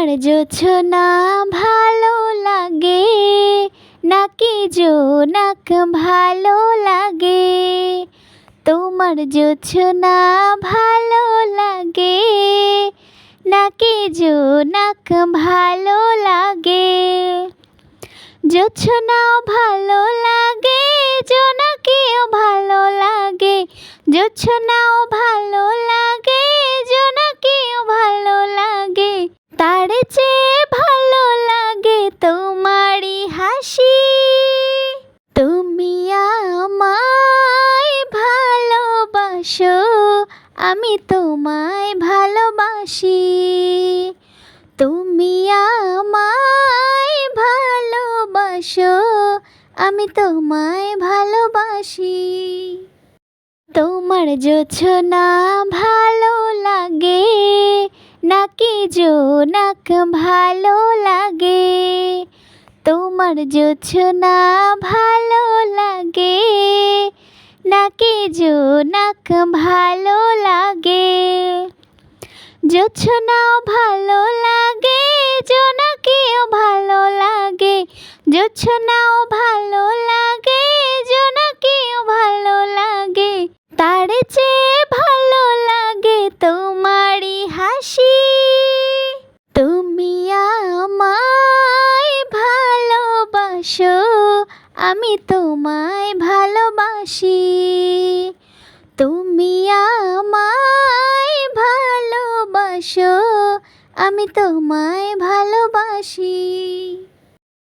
তোমার জোছনা ভালো লাগে নাকি জোনাক ভালো লাগে? তোমার জোছনা ভালো লাগে নাকি জোনাক ভালো লাগে? জোছনাও ভালো লাগে জোনাকিও ভালো লাগে, জোছনাও ভালো লাগে জোনাকিও ভালো লাগে। তার চেয়ে ভালো লাগে তোমারই হাসি। তুমি আমায় ভালোবাসো, আমি তোমায় ভালোবাসি। তুমি আমায় ভালোবাসো, আমি তোমায় ভালোবাসি। তোমার জোছনা ভালো লাগে নাকি জোনাক ভালো লাগে? তোমার জোছনা ভালো লাগে নাকি জোনাক ভালো লাগে? জোছনাও ভালো লাগে জোনাকিও ভালো লাগে, জোছনাও ভালো লাগে জোনাকিও ভালো লাগে। তার চেয়ে ভালো লাগে তোমারই হাসি। তুমি আমায় ভালোবাসো, আমি তোমায় ভালোবাসি। তুমি আমায় ভালোবাসো, আমি তোমায় ভালোবাসি।